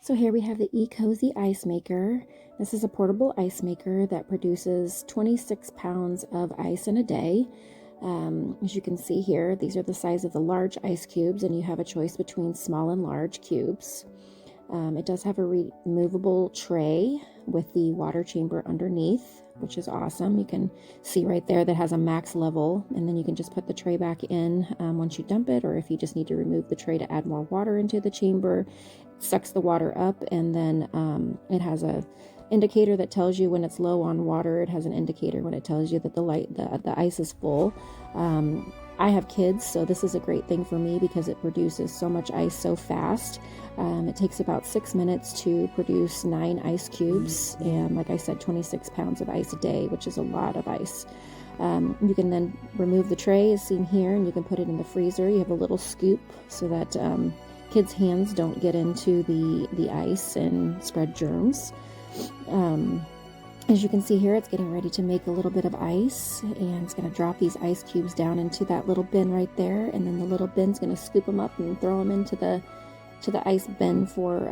So here we have the ecozy Ice Maker. This is a portable ice maker that produces 26 pounds of ice in a day. As you can see here, these are the size of the large ice cubes, and you have a choice between small and large cubes. It does have a removable tray with the water chamber underneath, which is awesome. You can see right there that has a max level, and then you can just put the tray back in once you dump it, or if you just need to remove the tray to add more water into the chamber. It sucks the water up, and then it has a indicator that tells you when it's low on water. It has an indicator when it tells you that the ice is full. I have kids, so this is a great thing for me because it produces so much ice so fast. It takes about 6 minutes to produce 9 ice cubes, and like I said, 26 pounds of ice a day, which is a lot of ice. You can then remove the tray as seen here, and you can put it in the freezer. You have a little scoop so that kids' hands don't get into the ice and spread germs. As you can see here, it's getting ready to make a little bit of ice, and it's going to drop these ice cubes down into that little bin right there, and then the little bin's going to scoop them up and throw them into the ice bin for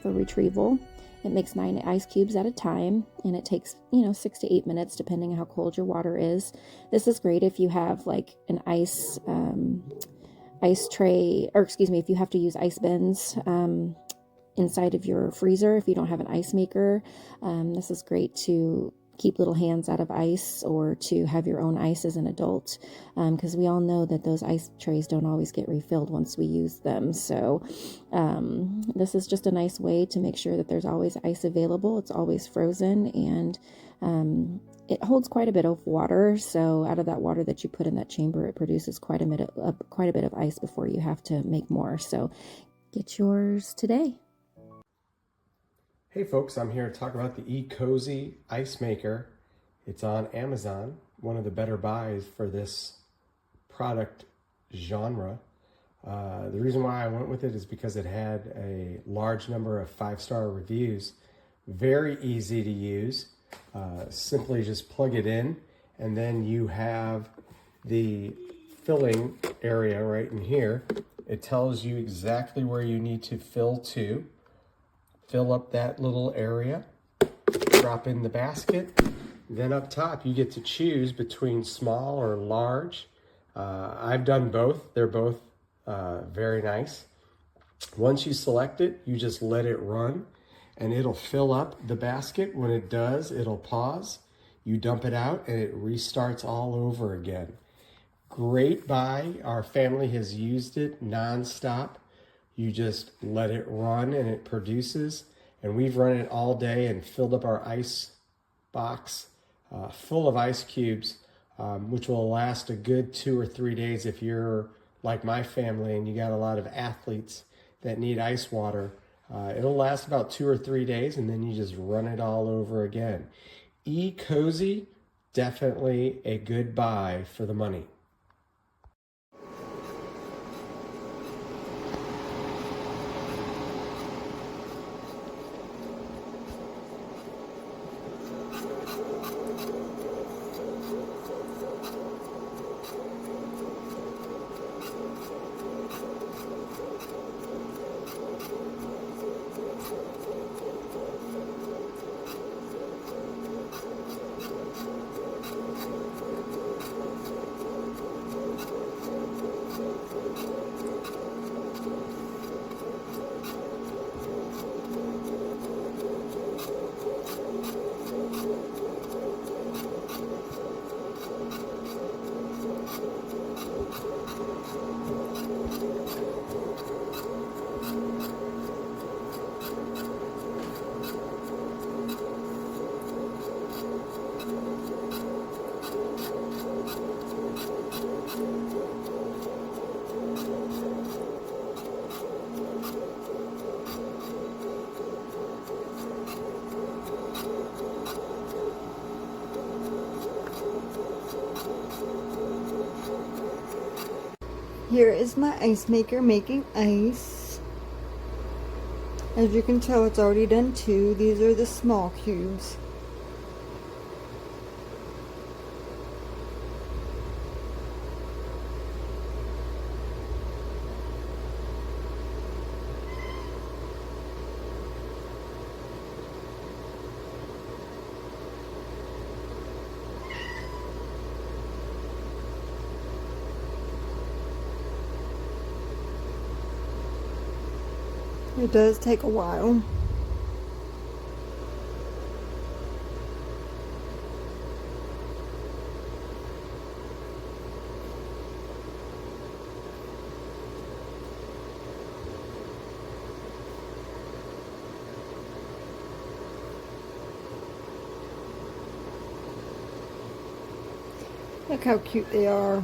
retrieval. It makes 9 ice cubes at a time, and it takes 6 to 8 minutes depending on how cold your water is. This is great if you have like an ice tray, or excuse me, if you have to use ice bins inside of your freezer if you don't have an ice maker. This is great to keep little hands out of ice, or to have your own ice as an adult, because we all know that those ice trays don't always get refilled once we use them. So this is just a nice way to make sure that there's always ice available. It's always frozen, and it holds quite a bit of water. So out of that water that you put in that chamber, it produces quite a bit of ice before you have to make more. So get yours today. Hey folks, I'm here to talk about the ecozy Ice Maker. It's on Amazon, one of the better buys for this product genre. The reason why I went with it is because it had a large number of 5-star reviews. Very easy to use. Simply just plug it in, and then you have the filling area right in here. It tells you exactly where you need to fill to. Fill up that little area, drop in the basket. Then up top, you get to choose between small or large. I've done both. They're both very nice. Once you select it, you just let it run, and it'll fill up the basket. When it does, it'll pause. You dump it out, and it restarts all over again. Great buy. Our family has used it nonstop. You just let it run and it produces. And we've run it all day and filled up our ice box full of ice cubes, which will last a good 2 or 3 days if you're like my family and you got a lot of athletes that need ice water. It'll last about 2 or 3 days, and then you just run it all over again. ecozy, definitely a good buy for the money. Here is my ice maker making ice. As you can tell, it's already done 2. These are the small cubes. It does take a while. Look how cute they are.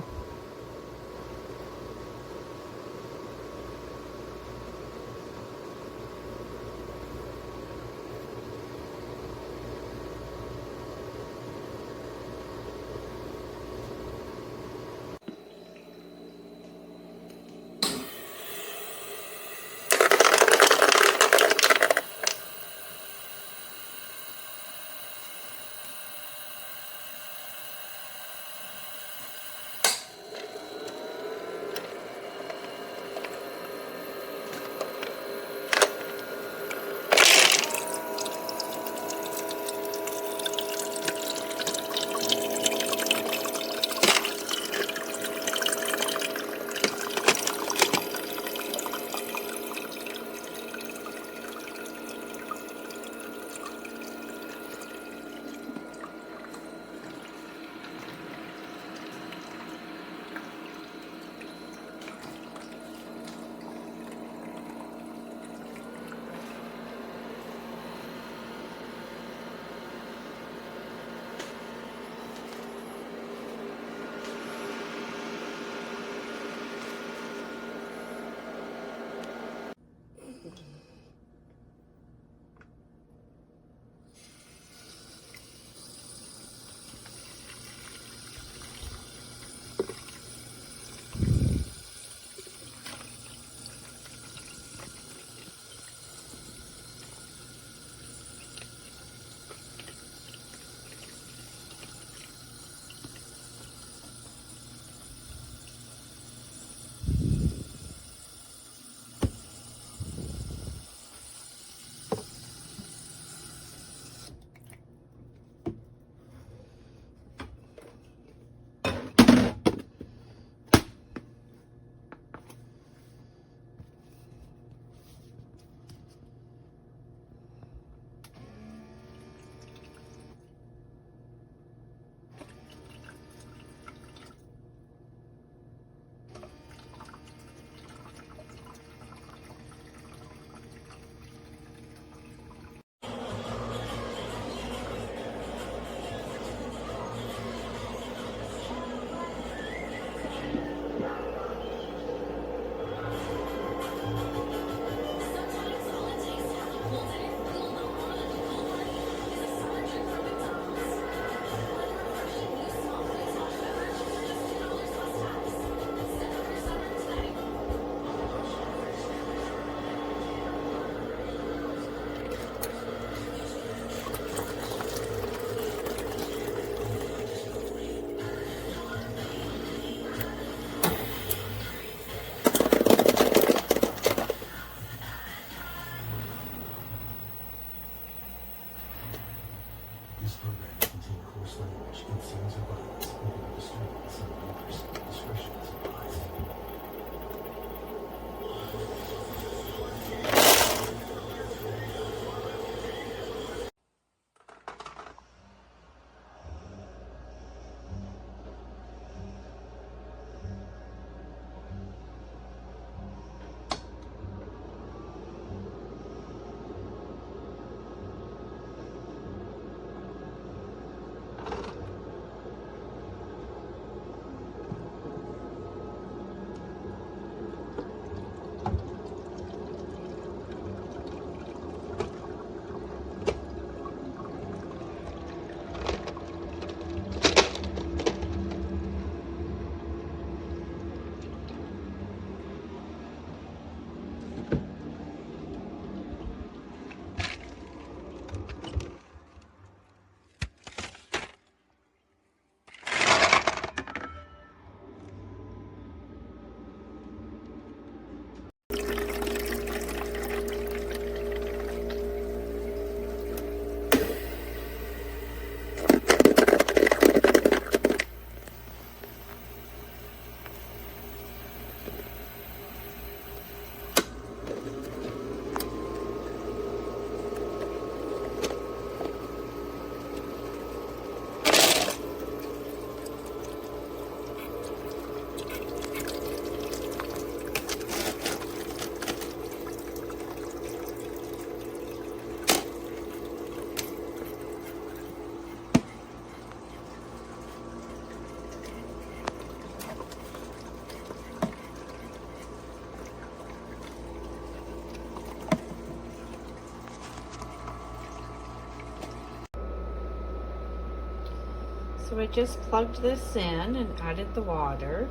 So I just plugged this in and added the water.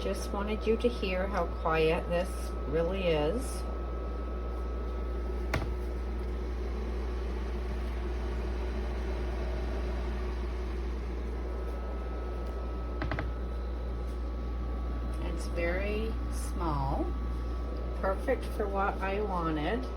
Just wanted you to hear how quiet this really is. It's very small, perfect for what I wanted.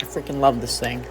I freaking love this thing.